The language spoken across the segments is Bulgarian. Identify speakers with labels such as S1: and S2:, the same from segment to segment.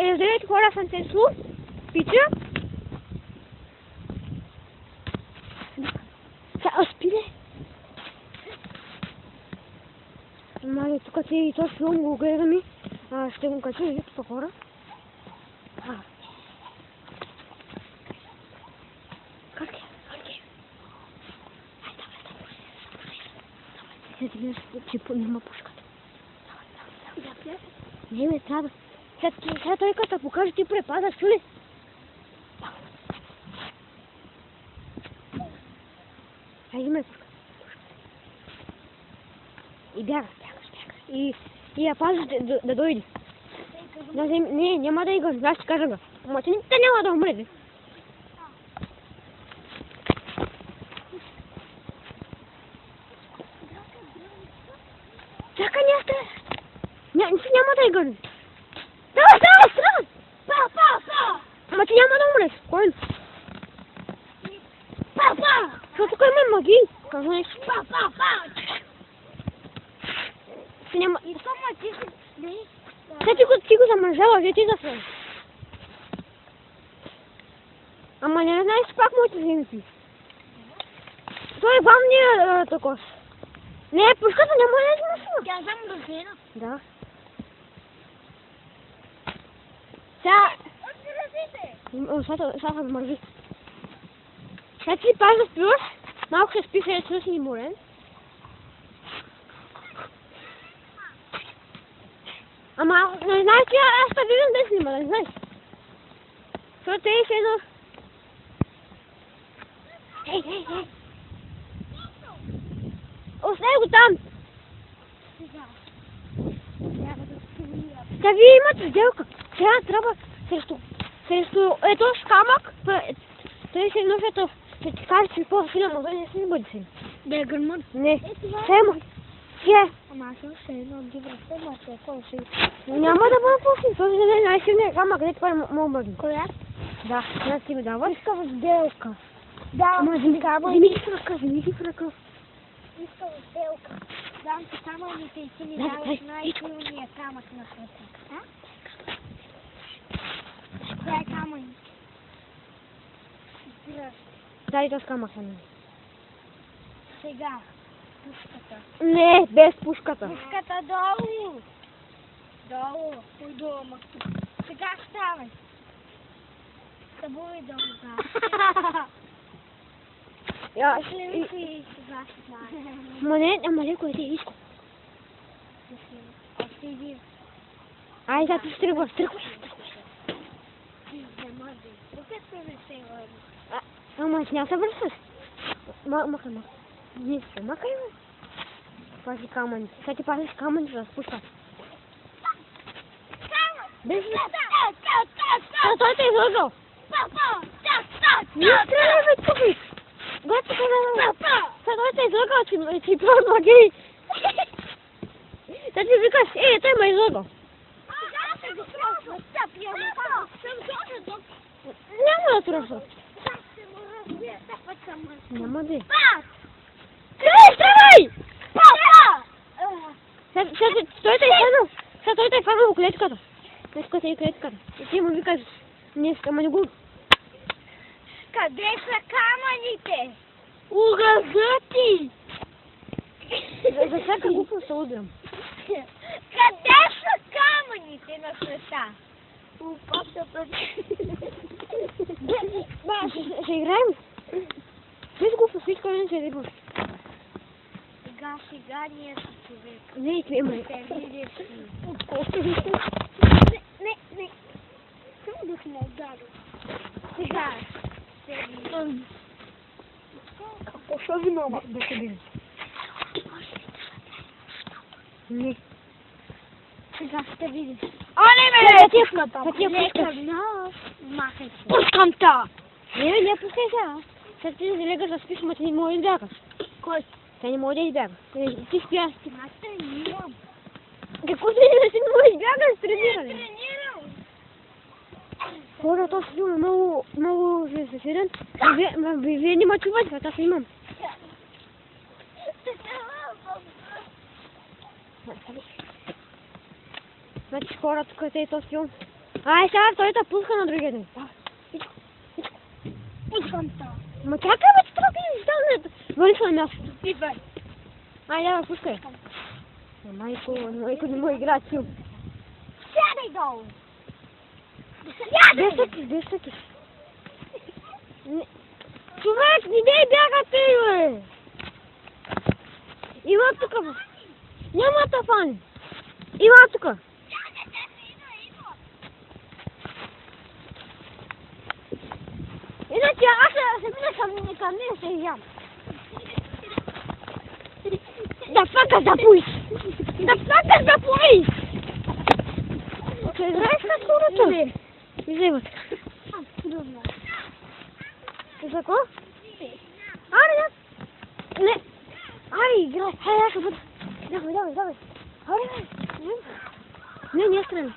S1: 9 хора съм се слух, пича. Сега спиде. Мали, тук си и този филм го гледам и ще го кача и по хора. Как е? Сега ти гледаш, че нема пушката. Не, бе, трябва. Сега той като покаже, ти препадаш, чули? Хайде ме пушката. И бягаш. И я пазиш да дойде. Не, няма да играш, аз ще кажа го. Ама че те няма да умре. Чакай, няма да играш. Става! Ама че няма да умреш. Кой? Защото тук има магии. Какво нещо? Няма... Сега ти го замързала, вие ти засвен. Ама не знаеш пак моите вземите. Той е главният такос. Не, пушката няма да е машина.
S2: Тя е замръзена.
S1: Да. Сега... Сега се мързи. Сега ти пак да спиваш, малко ще спи след си морен. Ама не знаеш, че аз ще видим да снима, не знаеш. Защото те е едно... Ей! Остави го там! Да, вие имате сделка. Сега трябва срещу ето с камък. Той се носят, ще ти кажа, че по-силен мога, не си бъде силен.
S2: Да е гърмът.
S1: Не, сема. Тя.
S2: Ама аз съм все едно дивра сема, че е по-силен.
S1: Няма да бъде по-силен, този е най-силният камък, където това мога бъде.
S2: Коя?
S1: Да, аз ти ми даваш.
S2: Искам сделка. Да,
S1: Ама вземи си в ръка.
S2: Искам сделка. Дам ти камъните и ти ми даваш най-силния камък на света. Това е камън.
S1: Дай този камък.
S2: Сега. Пушката.
S1: Не, без пушката.
S2: Пушката долу. Долу. Кой долу, ма тук. Сега ставай. Събуй долу, да. Пошли си сега ставай.
S1: Ама не, кое ти иска?
S2: Отиди.
S1: Ай, да, ти стръгваш.
S2: Не може. Тук не се върна.
S1: Ама няма се вършаш. Махай. Не се махай, бе. Пази камъни. Сега ти пазиш камъни, да спускат. Без той те е излъгал. Не стреляй, бе, тупик. Гад тук е. Сега той те е излъгал, че правят магии. Да ти викаш, той ме е излъгал. Няма да троша. Няма да е. Стреляй! Той те е фанал в клетката. Днеска е клетката. И ти му викаш, днеска, ама не го...
S2: Къде са камъните?
S1: Угазати! За всяка глупост се удрям.
S2: Къде са камъните на света?
S1: Ще играем? Без глупост, всичко не се рибаш.
S2: Сега ние са човек.
S1: Не, ти ме.
S2: Ще видиш. Не. Само да сме ударил. Сега.
S1: Какво ви много да се видиш? Не.
S2: Сега ще видиш.
S1: Оле, бе! Пуската!
S2: Махай се.
S1: Пускам та! Не, пускай сега. Сега ти не легаш да спиш, ама ти не може да избягаш.
S2: Кой?
S1: Тя не може да избяга. Ти спи, аз ти.
S2: Аз тренирам.
S1: Какво тренираш? Ти не може да избягаш, трениране.
S2: Тренирам.
S1: Хора, този филм е много жесточен. Вие не ме чувате, аз имам. Значи хора, тук е този филм. Ай, сега той те пуска на другия ден.
S2: Пускам то.
S1: Ма чакай, бе, че трябва да изстане. Вали се на място.
S2: Идвай.
S1: Ай, давай, пускай. Майко не му играе филм.
S2: Сядай долу.
S1: Де стъкиш? Човек, не дей бягате, бе! Има тука, бе. Няма тафани. Има тука. Иначе аз се мина към нея се изям. Да фака за police! Да фака за police! Ще играеш на скорото? Не. Изземат.
S2: Трудно.
S1: За какво? Аре, не. Аре, играй. Хайде, аз ще бъда. Давай. Аре, не стреляй.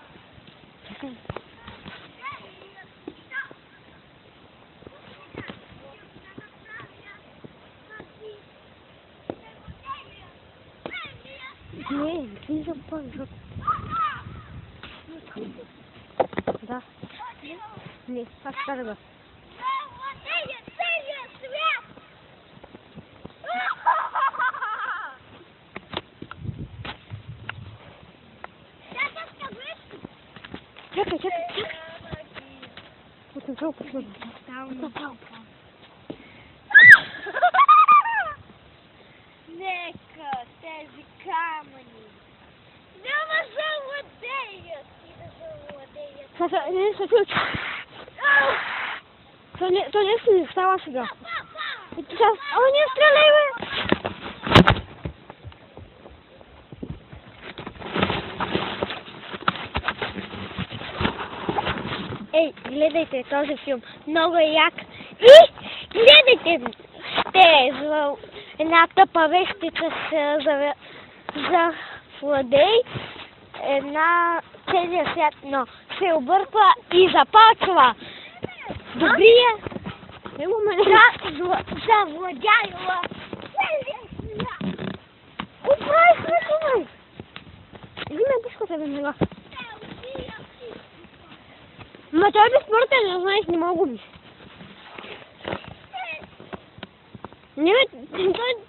S1: Не запазва. Да. Не, аз ще да. Чакай. Вот направо посмотри.
S2: Нека тези камъни. Няма завладеят и да завладеят.
S1: То не става сега. Сейчас, не стреляй, бе! Ей, гледайте този филм. Много е як. И гледайте! За една тъпа вещица се завладей една целия свят, но се обърква и започва. Добрия
S2: завладяла целия свят.
S1: Оправи смисъл! Взимай пушката, бе, мила. Ма той е безсмъртен, не знаеш, не мога губиш. Не, бе,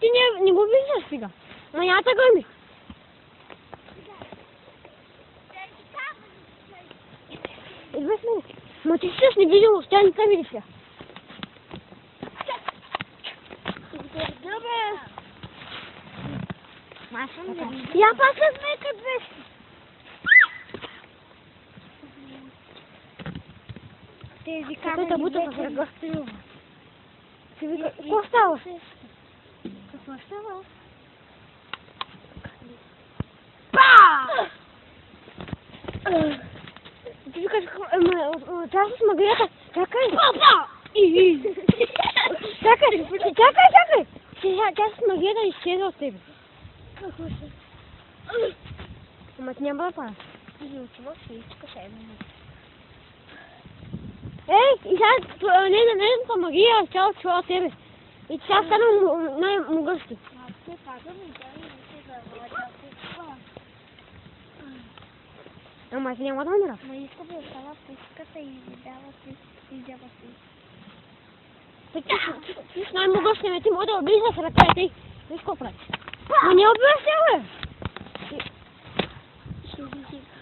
S1: ти не го виждаш сега. Ма няма така ми. Идвай с мене. Ма ти си с невидимост, тя не те види сега. Я пак с мека двести.
S2: Тези
S1: Какой-то будто
S2: камъни
S1: как врага.
S2: вече...
S1: Какво става?
S2: Какво става?
S1: Па! Ти викаш, трябва с магията. Чакай!
S2: Папа!
S1: Чакай! Тя с магията изчезва от тебе.
S2: Какво ще?
S1: Ама ти няма да пара.
S2: Изучила си, искаш едно.
S1: Ей, и сега нейната магия е цяло чува от тебе. И тя стана най-могъщи.
S2: Все пак да ми дай се завладя всичко.
S1: Ама ти няма да умира.
S2: Ма иска да остава пуската и издява си.
S1: Ти си най-могъщи, ти може да облизаш ръката и виж какво правиш. Но не убиваш се, бе!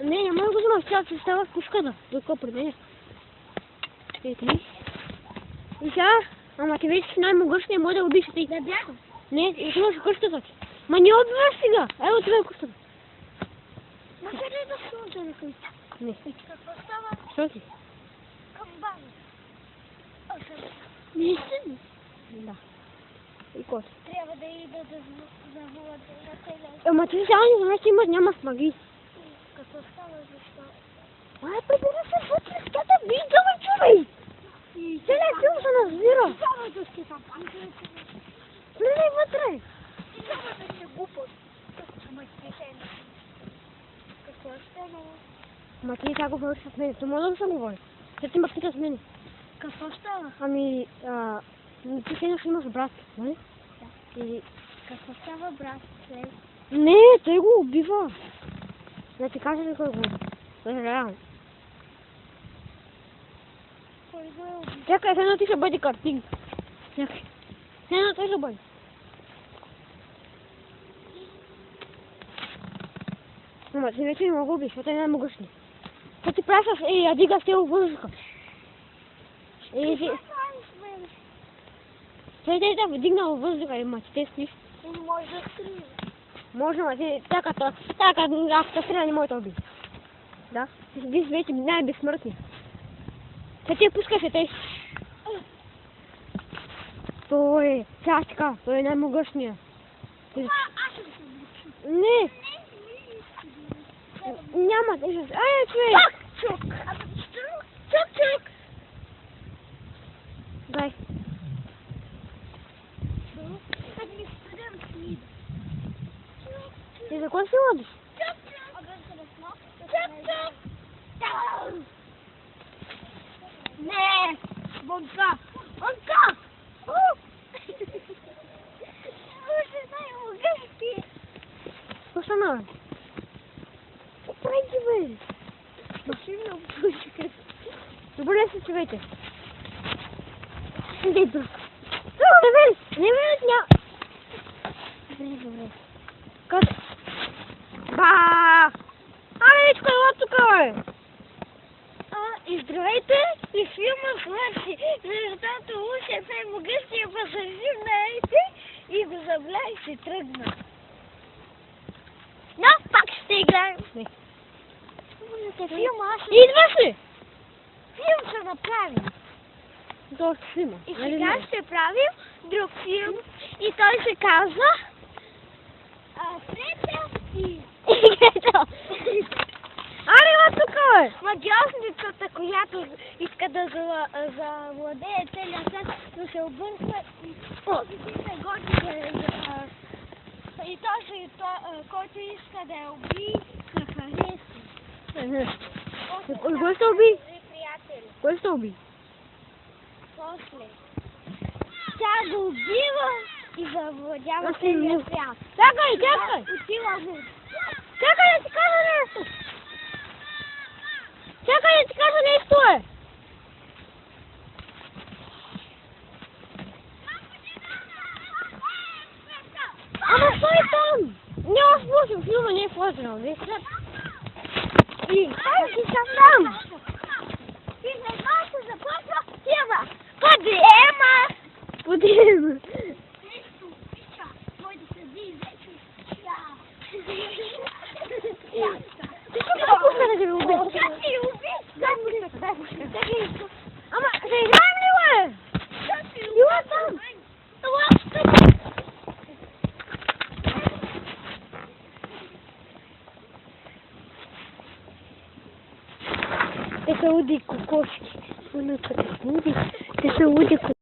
S1: Не, няма да го взимаш, тя се става в пушката. Докато променя. И сега, ама ти вече си най-могъщи, не може да убиш ти.
S2: Да бягам.
S1: Не, и ти имаш къщата ти. Ма не убиваш сега. Ево това е къщата.
S2: Ма къде да служа на къща?
S1: Не.
S2: Какво става?
S1: Що ти?
S2: Към баня.
S1: Наистина? Да. И кот.
S2: Трябва да ида да завладя на целия.
S1: Ама ти сега не знаеш, че имаш няма с магии.
S2: Какво става, защо?
S1: Ай, прибери се вътре, тя те вижда, бе, човек! Целият филм се разбира.
S2: Само да сте там.
S1: Влизай вътре.
S2: Само да се глупат. Ама смешено. Какво ще е много?
S1: Ама ти сега говориш с мен, то може да се говори. Сега ти ме питаш с мен.
S2: Какво става?
S1: Ами, ти си имаш брат, нали?
S2: Да. И какво става, брат, след?
S1: Не, той го убива. Да ти кажа ли кой го убива. Съжалявам. Čekaj, samo ti se bodi karting. Čekaj. Samo ti se bodi. Mama, ti veći ne mogu biti, što te ne mogu šli. Kad ti prašaš, ja diga ste u vozduha. Sve te da digna u vozduha i mać, te sniš.
S2: Možda tri.
S1: Možemo, ti taka, ako to strela ne može to biti. Da? Ti si veći najbesmrtniji. Kad ti puskaš taj... To je čačka, to je najmogućnije. Ne. Няма да излезе. Ай, човек! Чук! Дай. Ти за кой си ладиш?
S2: Не! Вонка! Боже, най-могъщ ти!
S1: Какво са на? Пройди, бе!
S2: Машина обслужка.
S1: Добре се човете. Дай друг. Не вели, няма. Добре. Къде? Ба! Алечко, ела тук, бе!
S2: И здравейте! И филма свърши, защото уж е най-могъщия пасажир на Ейти и го забля и се тръгна. Но пак ще играем.
S1: Не.
S2: Филма аз ще...
S1: Идваш ли?
S2: Филм ще направим.
S1: То снима.
S2: И сега ще правим друг филм и той се казва Приятелски.
S1: Ето! Аре, ела тук, бе!
S2: Магиосницата, която иска да завладее целия свят, но се обърква и този си се годи и този, който иска да я убие, се хареса.
S1: Кой ще уби?
S2: Приятели.
S1: Кой ще уби?
S2: После. Тя го убива и завладява
S1: Аз
S2: целия
S1: не-
S2: свят.
S1: Чакай!
S2: Отива го.
S1: Чакай да ти кажа нещо! Чакай да ти кажа нещо, е! Ама стой там! Няма слушам, филма не е сложено, не? И ай, ти са там!
S2: Ти не знаеш, че започва филма. Подиема!
S1: Подиема!
S2: Нещо, пича, той да седи вече.
S1: Ти ще го пусна да те уби!
S2: Как ти уби?
S1: Дай пушка! Ама, да играем ли, бе? Ела там! Те са уди кокошки. Те са уди кокошки.